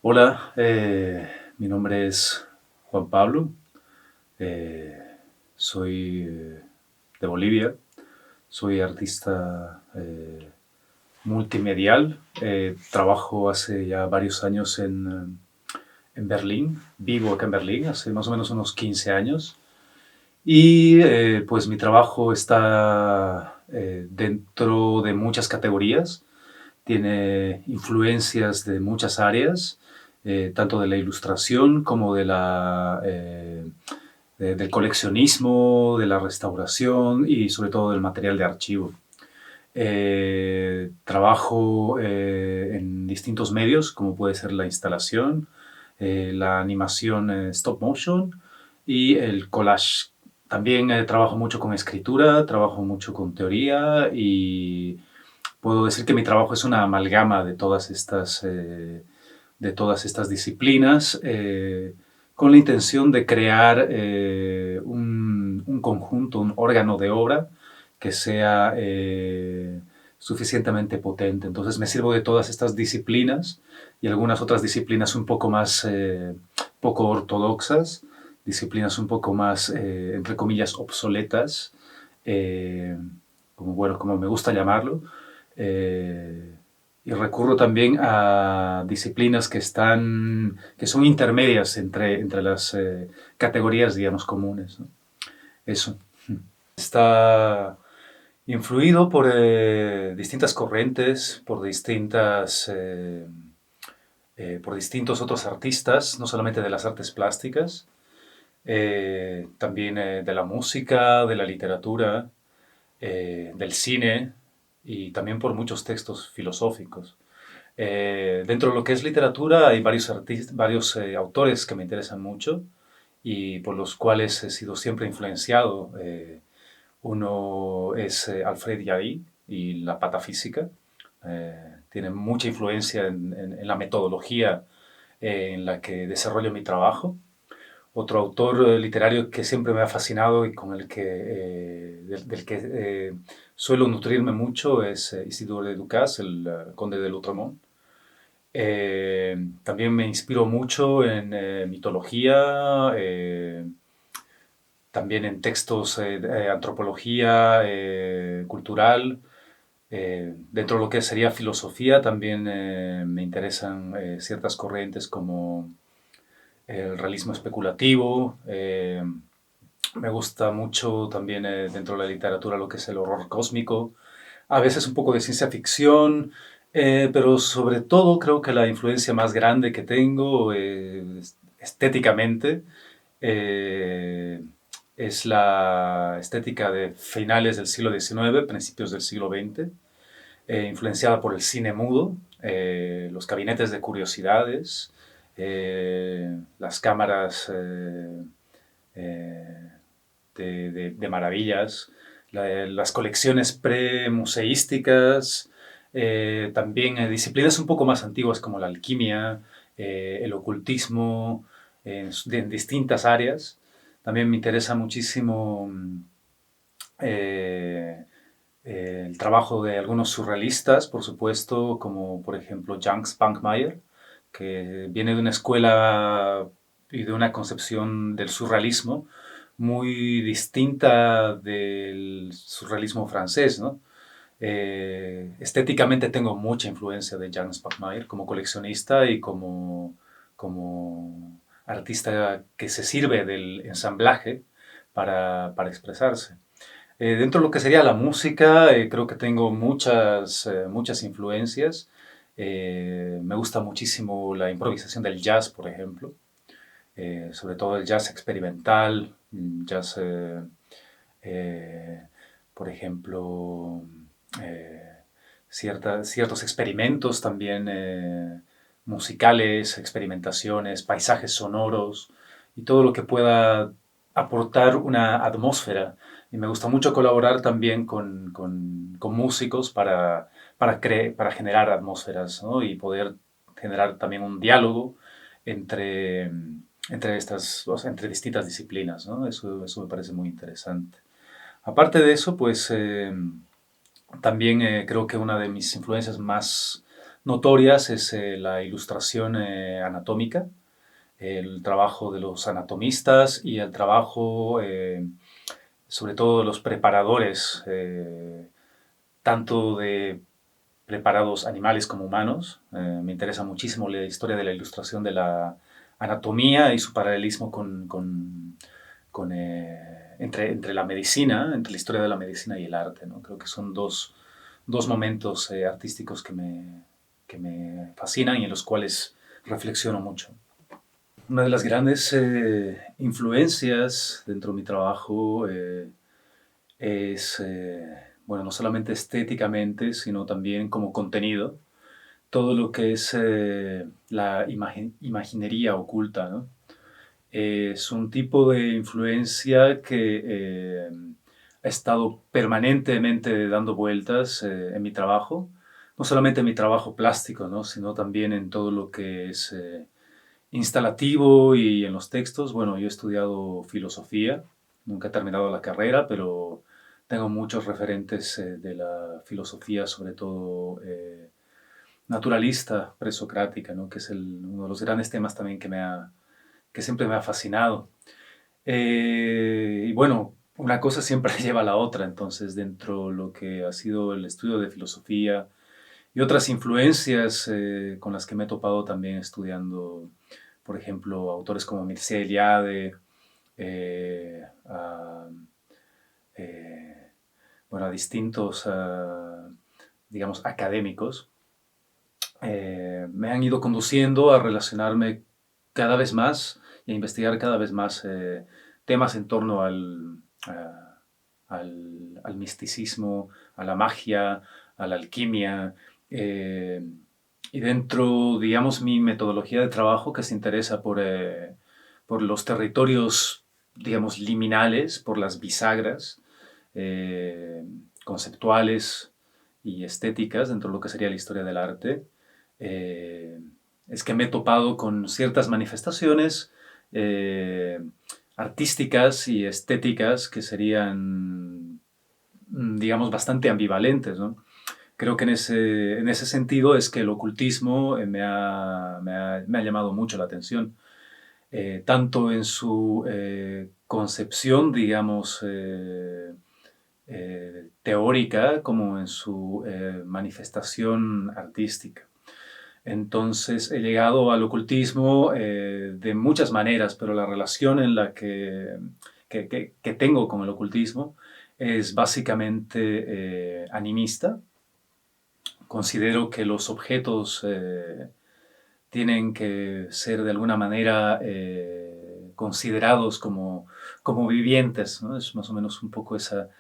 Hola, mi nombre es Juan Pablo, eh, soy de Bolivia, soy artista multimedial, trabajo hace ya varios años en Berlín, vivo acá en Berlín hace más o menos unos 15 años y pues mi trabajo está dentro de muchas categorías, tiene influencias de muchas áreas, tanto de la ilustración como del coleccionismo, de la restauración y sobre todo del material de archivo. Trabajo en distintos medios, como puede ser la instalación, la animación stop motion y el collage. También trabajo mucho con escritura, trabajo mucho con teoría y puedo decir que mi trabajo es una amalgama de todas estas disciplinas con la intención de crear un conjunto, un órgano de obra que sea suficientemente potente. Entonces me sirvo de todas estas disciplinas y algunas otras disciplinas un poco más poco ortodoxas, disciplinas un poco más, entre comillas, obsoletas, eh, como me gusta llamarlo, eh, y recurro también a disciplinas que son intermedias entre las categorías, digamos, comunes, ¿no? Eso. Está influido por distintas corrientes, por distintos otros artistas, no solamente de las artes plásticas, también de la música, de la literatura, del cine y también por muchos textos filosóficos. Dentro de lo que es literatura hay varios autores que me interesan mucho y por los cuales he sido siempre influenciado. Uno es Alfred Jarry y la patafísica. Tiene mucha influencia en la metodología en la que desarrollo mi trabajo. Otro autor literario que siempre me ha fascinado y del que suelo nutrirme mucho es Isidore de Ducas, el conde de Lautremont. También me inspiro mucho en mitología, también en textos de antropología cultural. Dentro de lo que sería filosofía también me interesan ciertas corrientes como el realismo especulativo. Me gusta mucho también dentro de la literatura lo que es el horror cósmico, a veces un poco de ciencia ficción, pero sobre todo creo que la influencia más grande que tengo estéticamente eh, es la estética de finales del siglo XIX, principios del siglo XX, influenciada por el cine mudo, los gabinetes de curiosidades, las cámaras eh, de maravillas, las colecciones pre-museísticas, también disciplinas un poco más antiguas como la alquimia, el ocultismo, en distintas áreas. También me interesa muchísimo eh, el trabajo de algunos surrealistas, por supuesto, como por ejemplo Jan Spankmajer, que viene de una escuela y de una concepción del surrealismo muy distinta del surrealismo francés, ¿no? Estéticamente tengo mucha influencia de Jan Spackmayer como coleccionista y como artista que se sirve del ensamblaje para expresarse. Dentro de lo que sería la música, creo que tengo muchas influencias. Me gusta muchísimo la improvisación del jazz, por ejemplo, sobre todo el jazz experimental, jazz, eh, por ejemplo, eh, ciertos experimentos también musicales, experimentaciones, paisajes sonoros y todo lo que pueda aportar una atmósfera. Y me gusta mucho colaborar también con músicos para generar atmósferas, ¿no? Y poder generar también un diálogo entre, o sea, entre distintas disciplinas, ¿no? Eso me parece muy interesante. Aparte de eso, pues también creo que una de mis influencias notorias es la ilustración anatómica, el trabajo de los anatomistas y el trabajo, sobre todo, de los preparadores, tanto de preparados animales como humanos. Me interesa muchísimo la historia de la ilustración de la anatomía y su paralelismo entre la medicina, entre la historia de la medicina y el arte, ¿no? Creo que son dos momentos artísticos que me fascinan y en los cuales reflexiono mucho. Una de las grandes influencias dentro de mi trabajo es, bueno, no solamente estéticamente, sino también como contenido, todo lo que es la imaginería oculta, ¿no? Es un tipo de influencia que ha estado permanentemente dando vueltas en mi trabajo, no solamente en mi trabajo plástico, ¿no? Sino también en todo lo que es instalativo y en los textos. Bueno, yo he estudiado filosofía, nunca he terminado la carrera, pero tengo muchos referentes de la filosofía, sobre todo naturalista, presocrática, ¿no? Que es uno de los grandes temas también que siempre me ha fascinado. Y bueno, una cosa siempre lleva a la otra, entonces dentro de lo que ha sido el estudio de filosofía y otras influencias con las que me he topado también estudiando, por ejemplo, autores como Mircea Eliade, a, eh, bueno, a distintos, digamos, académicos, me han ido conduciendo a relacionarme cada vez más y a investigar cada vez más temas en torno al misticismo, a la magia, a la alquimia. eh, y dentro, digamos, mi metodología de trabajo que se interesa por los territorios, digamos, liminales, por las bisagras eh, conceptuales y estéticas dentro de lo que sería la historia del arte, eh, es que me he topado con ciertas manifestaciones eh, artísticas y estéticas que serían, digamos, bastante ambivalentes, ¿no? Creo que en ese sentido es que el ocultismo me ha llamado mucho la atención, tanto en su concepción, digamos, teórica como en su manifestación artística. Entonces he llegado al ocultismo de muchas maneras, pero la relación en la que tengo con el ocultismo es básicamente animista. Considero que los objetos tienen que ser de alguna manera considerados como vivientes, ¿no? Es más o menos un poco esa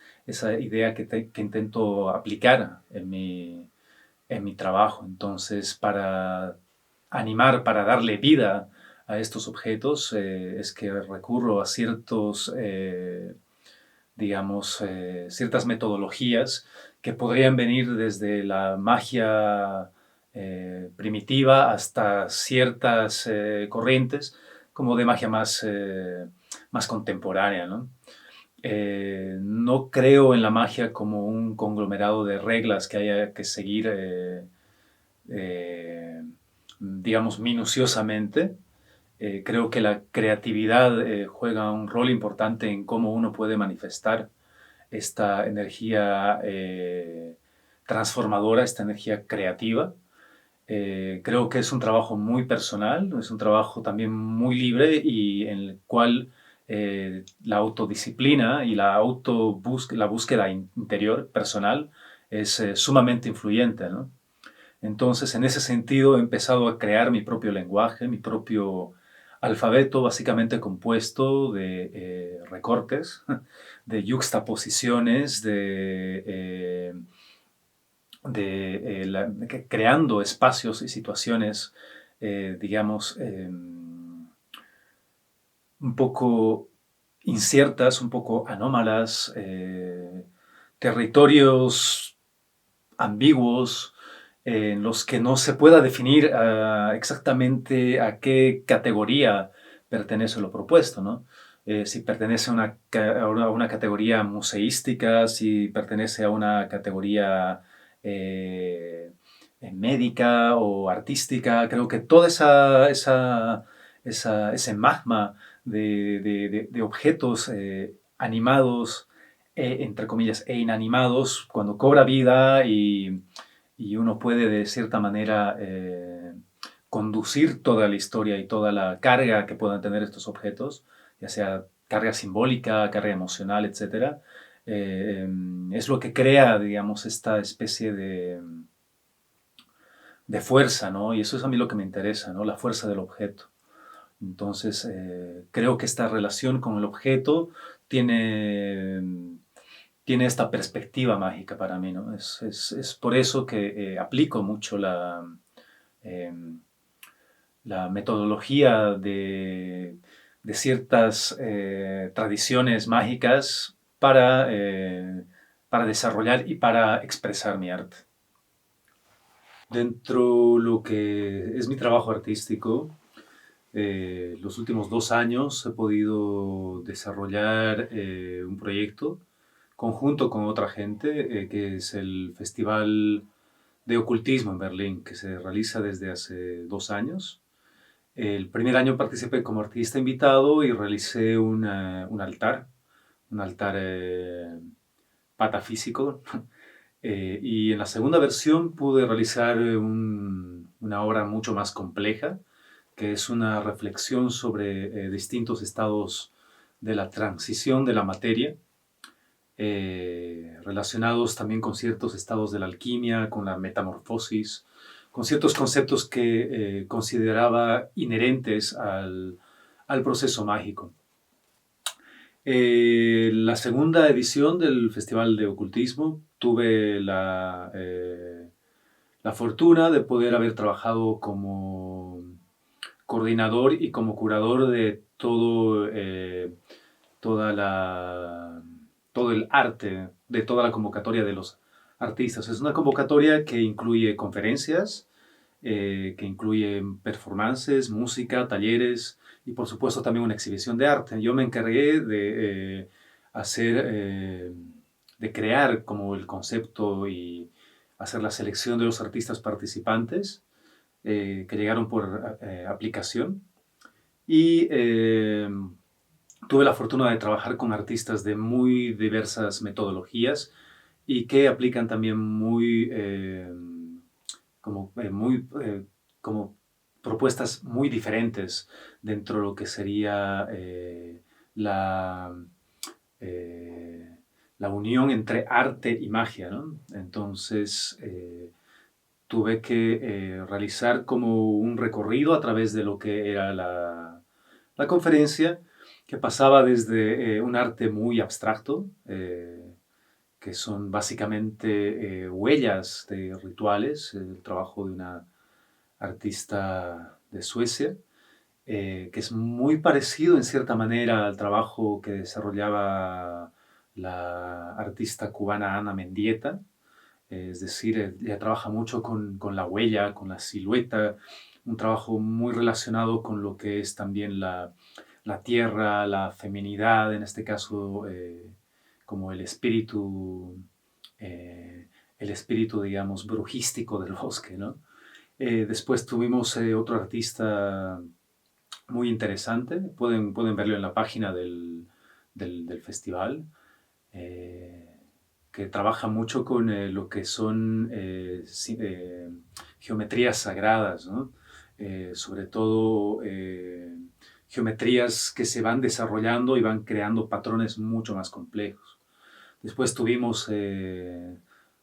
idea que intento aplicar en mi trabajo. Entonces, para animar, para darle vida a estos objetos, es que recurro a digamos, ciertas metodologías que podrían venir desde la magia primitiva hasta ciertas corrientes como de magia más contemporánea, ¿no? No creo en la magia como un conglomerado de reglas que haya que seguir, digamos, minuciosamente. Creo que la creatividad juega un rol importante en cómo uno puede manifestar esta energía transformadora, esta energía creativa. Creo que es un trabajo muy personal, es un trabajo también muy libre y en el cual la autodisciplina y la búsqueda interior personal es sumamente influyente, ¿no? Entonces, en ese sentido, he empezado a crear mi propio lenguaje, mi propio alfabeto, básicamente compuesto de recortes, de yuxtaposiciones, creando espacios y situaciones, digamos, un poco inciertas, un poco anómalas, territorios ambiguos en los que no se pueda definir exactamente a qué categoría pertenece lo propuesto, ¿no? Si pertenece a una categoría museística, si pertenece a una categoría médica o artística. Creo que toda ese magma de objetos animados, entre comillas, e inanimados, cuando cobra vida y uno puede de cierta manera conducir toda la historia y toda la carga que puedan tener estos objetos, ya sea carga simbólica, carga emocional, etcétera, es lo que crea, digamos, esta especie de fuerza, ¿no? Y eso es a mí lo que me interesa, ¿no? La fuerza del objeto. Entonces, creo que esta relación con el objeto tiene, tiene esta perspectiva mágica para mí, ¿no? Es por eso que aplico mucho eh, la metodología de ciertas tradiciones mágicas para desarrollar y para expresar mi arte. Dentro de lo que es mi trabajo artístico, los últimos 2 años he podido desarrollar un proyecto conjunto con otra gente, que es el Festival de Ocultismo en Berlín, que se realiza desde hace 2 años. El primer año participé como artista invitado y realicé un altar patafísico. Y en la segunda versión pude realizar una obra mucho más compleja, que es una reflexión sobre distintos estados de la transición de la materia, relacionados también con ciertos estados de la alquimia, con la metamorfosis, con ciertos conceptos que consideraba inherentes al proceso mágico. La segunda edición del Festival de Ocultismo tuve la fortuna de poder haber trabajado como coordinador y como curador de toda todo el arte, de toda la convocatoria de los artistas. Es una convocatoria que incluye conferencias, que incluye performances, música, talleres y por supuesto también una exhibición de arte. Yo me encargué de de crear como el concepto y hacer la selección de los artistas participantes que llegaron por aplicación. Y tuve la fortuna de trabajar con artistas de muy diversas metodologías y que aplican también como propuestas muy diferentes dentro de lo que sería la, eh, la unión entre arte y magia, ¿no? Entonces, tuve que realizar como un recorrido a través de lo que era la conferencia, que pasaba desde un arte muy abstracto, que son básicamente huellas de rituales, el trabajo de una artista de Suecia, que es muy parecido en cierta manera al trabajo que desarrollaba la artista cubana Ana Mendieta. Es decir, ella trabaja mucho con la huella, con la silueta, un trabajo muy relacionado con lo que es también la tierra, la feminidad, en este caso, como el espíritu, digamos, brujístico del bosque, ¿no? Después tuvimos otro artista muy interesante, pueden verlo en la página del festival, eh, que trabaja mucho con lo que son geometrías sagradas, ¿no? Sobre todo geometrías que se van desarrollando y van creando patrones mucho más complejos. Después tuvimos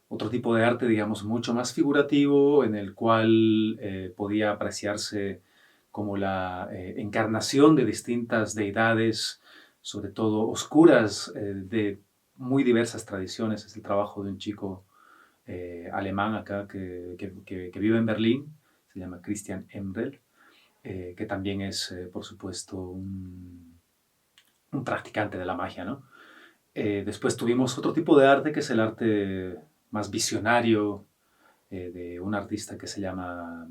otro tipo de arte, digamos, mucho más figurativo, en el cual podía apreciarse como la encarnación de distintas deidades, sobre todo oscuras, de muy diversas tradiciones. Es el trabajo de un chico alemán acá que vive en Berlín, se llama Christian Emrel, que también es, por supuesto, un practicante de la magia, ¿no? Después tuvimos otro tipo de arte que es el arte más visionario de un artista que se llama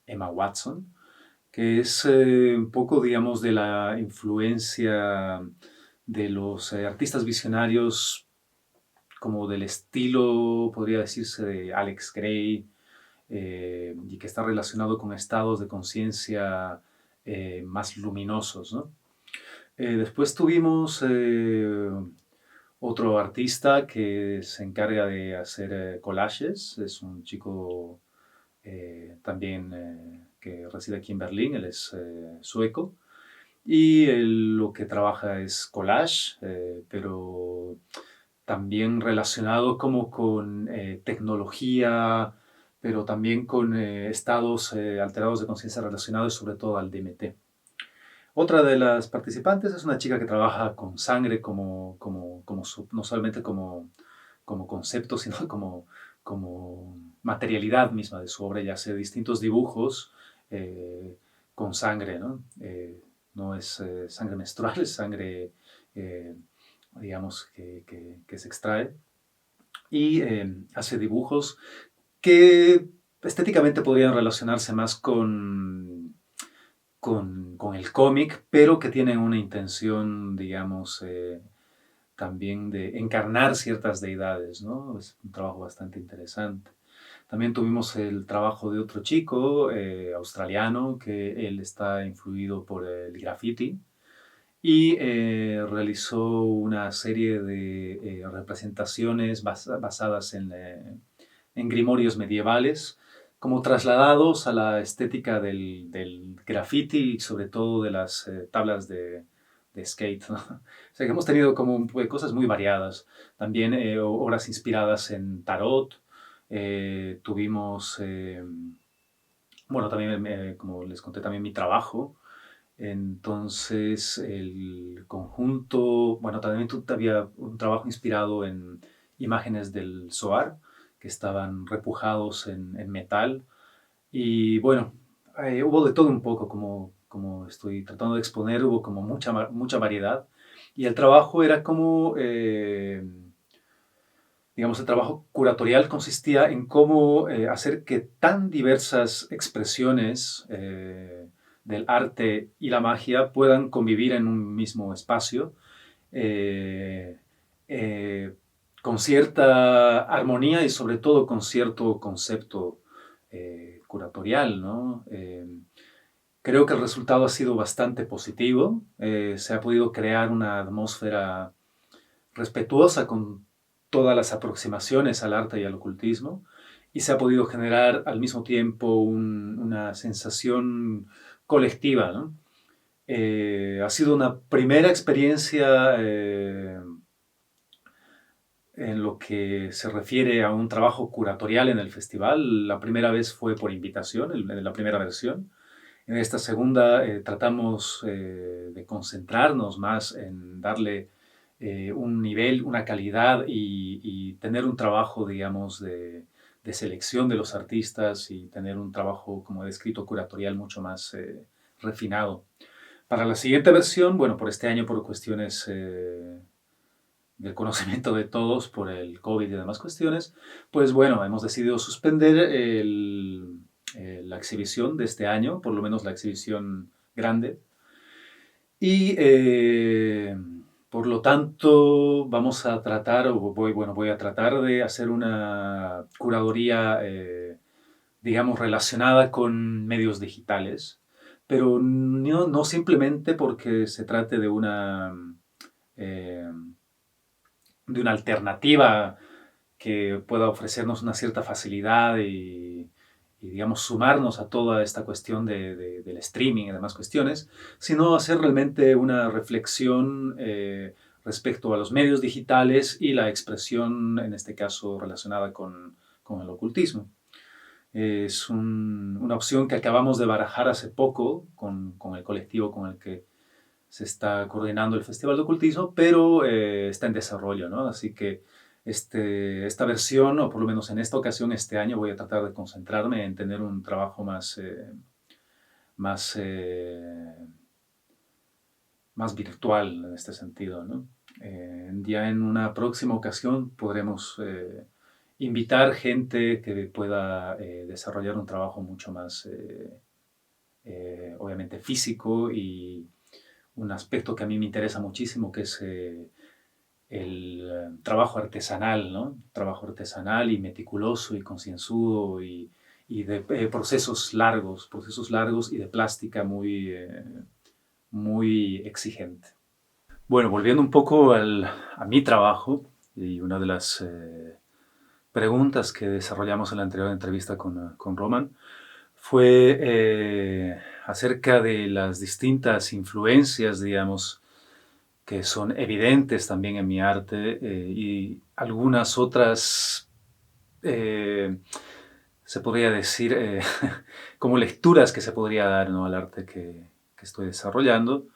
Emma Watson, que es un poco, digamos, de la influencia de los artistas visionarios como del estilo, podría decirse, de Alex Grey, y que está relacionado con estados de conciencia más luminosos, ¿no? Después tuvimos otro artista que se encarga de hacer collages, es un chico también que reside aquí en Berlín, él es sueco, y él lo que trabaja es collage, pero también relacionado como con tecnología, pero también con estados alterados de conciencia relacionados sobre todo al DMT. Otra de las participantes es una chica que trabaja con sangre no solamente como concepto, sino como materialidad misma de su obra. Ella hace distintos dibujos con sangre, ¿no? No es sangre menstrual, es sangre, eh, digamos, que se extrae. Y hace dibujos que estéticamente podrían relacionarse más con el cómic, pero que tienen una intención, digamos, también de encarnar ciertas deidades, ¿no? Es un trabajo bastante interesante. También tuvimos el trabajo de otro chico australiano, que él está influido por el graffiti y realizó una serie de representaciones basadas en grimorios medievales, como trasladados a la estética del graffiti y sobre todo de las tablas de skate, ¿no? O sea que hemos tenido como cosas muy variadas. También obras inspiradas en tarot. Tuvimos, bueno, también, como les conté, también mi trabajo. Entonces, el conjunto, bueno, también había un trabajo inspirado en imágenes del Zohar, que estaban repujados en metal. Y bueno, hubo de todo un poco, como estoy tratando de exponer, hubo como mucha variedad. Y el trabajo era como, digamos, el trabajo curatorial consistía en cómo hacer que tan diversas expresiones del arte y la magia puedan convivir en un mismo espacio eh, eh, con cierta armonía y sobre todo con cierto concepto curatorial, ¿no? Creo que el resultado ha sido bastante positivo. Se ha podido crear una atmósfera respetuosa con todas las aproximaciones al arte y al ocultismo, y se ha podido generar al mismo tiempo una sensación colectiva, ¿no? Ha sido una primera experiencia en lo que se refiere a un trabajo curatorial en el festival. La primera vez fue por invitación, en la primera versión. En esta segunda tratamos de concentrarnos más en darle un nivel, una calidad y tener un trabajo, digamos, de selección de los artistas y tener un trabajo, como he descrito, curatorial mucho más refinado. Para la siguiente versión, bueno, por este año, por cuestiones del conocimiento de todos, por el COVID y demás cuestiones, pues bueno, hemos decidido suspender la exhibición de este año, por lo menos la exhibición grande. Y por lo tanto, vamos a tratar, voy a tratar de hacer una curaduría, digamos, relacionada con medios digitales, pero no simplemente porque se trate eh, de una alternativa que pueda ofrecernos una cierta facilidad digamos, sumarnos a toda esta cuestión del streaming y demás cuestiones, sino hacer realmente una reflexión respecto a los medios digitales y la expresión, en este caso, relacionada con el ocultismo. Es una opción que acabamos de barajar hace poco con el colectivo con el que se está coordinando el Festival de Ocultismo, pero está en desarrollo, ¿no? Así que esta versión, o por lo menos en esta ocasión, este año, voy a tratar de concentrarme en tener un trabajo más, más virtual en este sentido, ¿no? Ya en una próxima ocasión podremos invitar gente que pueda desarrollar un trabajo mucho más, obviamente, físico y un aspecto que a mí me interesa muchísimo, que es el trabajo artesanal, ¿no? Trabajo artesanal y meticuloso y concienzudo y y de procesos largos y de plástica muy exigente. Bueno, volviendo un poco a mi trabajo, y una de las preguntas que desarrollamos en la anterior entrevista con Roman fue acerca de las distintas influencias, digamos, que son evidentes también en mi arte y algunas otras, se podría decir, como lecturas que se podría dar, ¿no?, al arte que estoy desarrollando,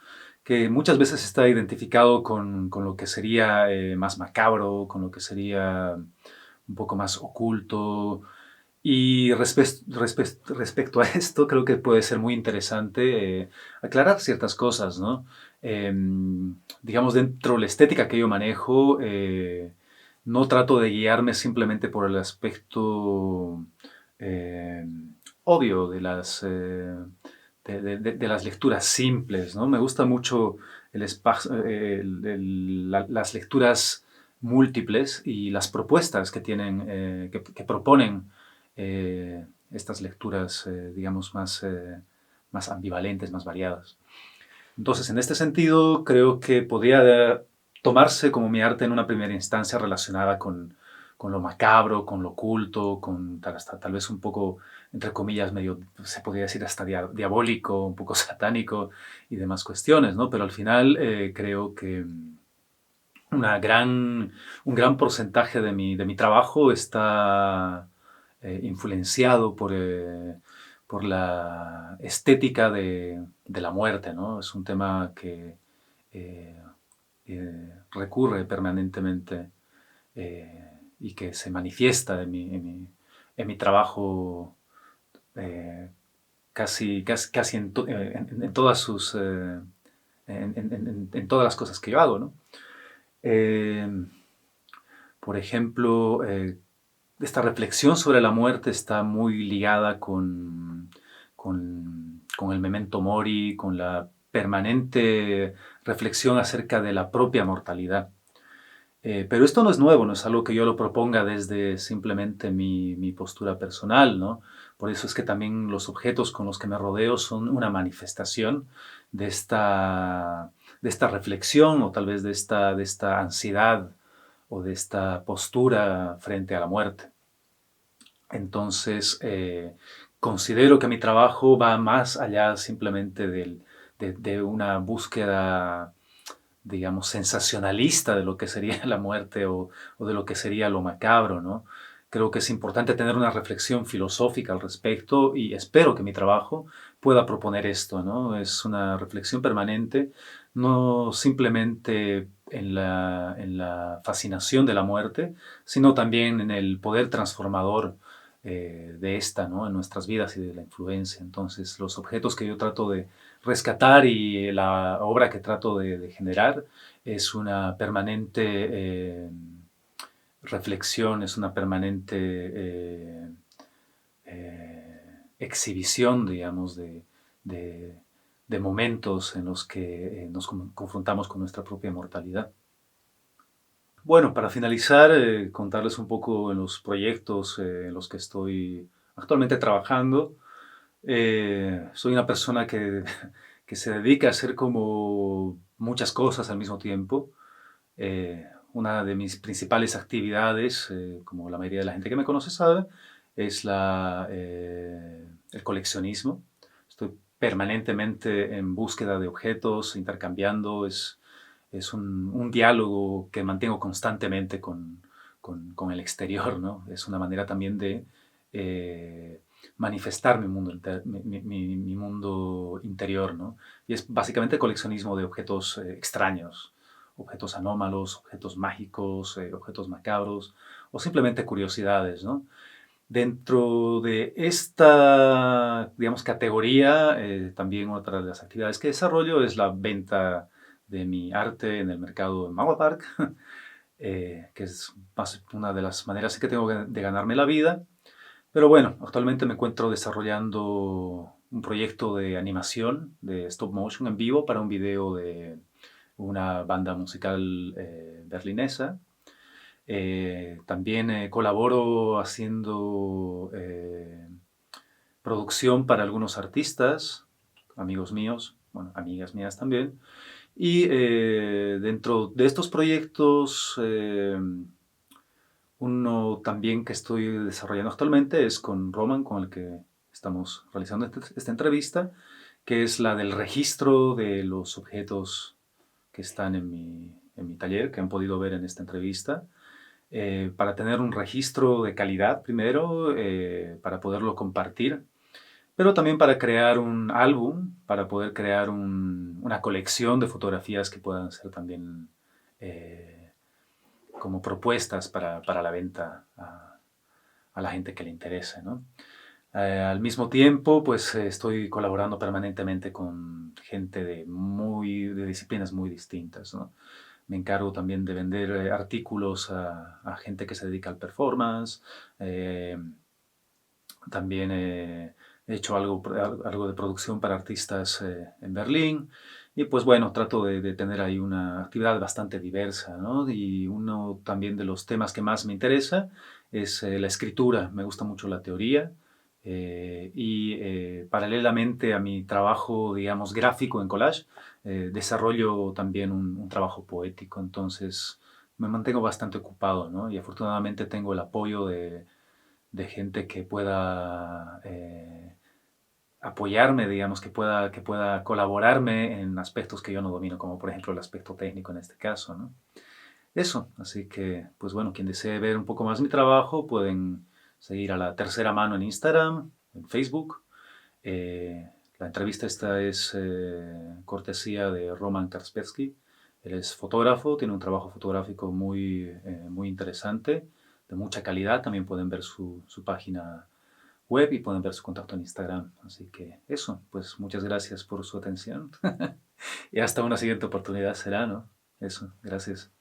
que muchas veces está identificado con lo que sería más macabro, con lo que sería un poco más oculto. Y respecto a esto, creo que puede ser muy interesante aclarar ciertas cosas, ¿no? Digamos, dentro de la estética que yo manejo, no trato de guiarme simplemente por el aspecto eh, obvio de las lecturas simples, ¿no? Me gusta mucho las lecturas múltiples y las propuestas que tienen, que proponen estas lecturas, digamos, más ambivalentes, más variadas. Entonces, en este sentido, creo que podría tomarse como mi arte en una primera instancia relacionada con lo macabro, con lo oculto, con hasta tal vez un poco, entre comillas, medio, se podría decir hasta diabólico, un poco satánico y demás cuestiones, ¿no? Pero al final creo que un gran porcentaje de mi trabajo está influenciado por la estética de la muerte, ¿no? Es un tema que eh, recurre permanentemente y que se manifiesta en mi trabajo casi en todas en todas las cosas que yo hago, ¿no? Eh, por ejemplo, esta reflexión sobre la muerte está muy ligada con el memento mori, con la permanente reflexión acerca de la propia mortalidad. Pero esto no es nuevo, no es algo que yo lo proponga desde simplemente mi postura personal, ¿no? Por eso es que también los objetos con los que me rodeo son una manifestación de esta reflexión o tal vez de esta ansiedad o de esta postura frente a la muerte. Entonces, considero que mi trabajo va más allá simplemente de una búsqueda, digamos, sensacionalista de lo que sería la muerte o de lo que sería lo macabro, ¿no? Creo que es importante tener una reflexión filosófica al respecto y espero que mi trabajo pueda proponer esto, ¿no? Es una reflexión permanente, no simplemente en la fascinación de la muerte, sino también en el poder transformador de esta, ¿no?, en nuestras vidas y de la influencia. Entonces, los objetos que yo trato de rescatar y la obra que trato de generar es una permanente reflexión, es una permanente exhibición, digamos, de momentos en los que nos confrontamos con nuestra propia mortalidad. Bueno, para finalizar, contarles un poco en los proyectos en los que estoy actualmente trabajando. Soy una persona que se dedica a hacer como muchas cosas al mismo tiempo. Una de mis principales actividades, como la mayoría de la gente que me conoce sabe, es el coleccionismo. Estoy permanentemente en búsqueda de objetos, intercambiando. Es un diálogo que mantengo constantemente con el exterior, ¿no? Es una manera también de manifestar mi mundo, mi mundo interior, ¿no? Y es básicamente coleccionismo de objetos extraños, objetos anómalos, objetos mágicos, objetos macabros o simplemente curiosidades, ¿no? Dentro de esta, digamos, categoría, también otra de las actividades que desarrollo es la venta de mi arte en el mercado de Mahwah Park, que es una de las maneras en que tengo de ganarme la vida. Pero bueno, actualmente me encuentro desarrollando un proyecto de animación, de stop motion en vivo para un video de una banda musical berlinesa. También colaboro haciendo producción para algunos artistas, amigos míos, bueno, amigas mías también. Y dentro de estos proyectos, uno también que estoy desarrollando actualmente es con Roman, con el que estamos realizando esta entrevista, que es la del registro de los objetos que están en mi taller, que han podido ver en esta entrevista, para tener un registro de calidad primero, para poderlo compartir, pero también para crear un álbum, para poder crear una colección de fotografías que puedan ser también como propuestas para la venta a la gente que le interese, ¿no? Al mismo tiempo, pues estoy colaborando permanentemente con gente de disciplinas muy distintas, ¿no? Me encargo también de vender artículos a gente que se dedica al performance. También he hecho algo de producción para artistas en Berlín. Y pues bueno, trato de tener ahí una actividad bastante diversa, ¿no? Y uno también de los temas que más me interesa es la escritura. Me gusta mucho la teoría. Paralelamente a mi trabajo, digamos, gráfico en collage, desarrollo también un trabajo poético. Entonces me mantengo bastante ocupado, ¿no? Y afortunadamente tengo el apoyo de gente que pueda apoyarme, digamos, que pueda colaborarme en aspectos que yo no domino, como por ejemplo el aspecto técnico en este caso, ¿no? Eso, así que, pues bueno, quien desee ver un poco más mi trabajo, pueden seguir a La Tercera Mano en Instagram, en Facebook. Eh, la entrevista esta es cortesía de Roman Kaspersky. Él es fotógrafo, tiene un trabajo fotográfico muy interesante, de mucha calidad. También pueden ver su página web y pueden ver su contacto en Instagram. Así que eso, pues muchas gracias por su atención. Y hasta una siguiente oportunidad será, ¿no? Eso, gracias.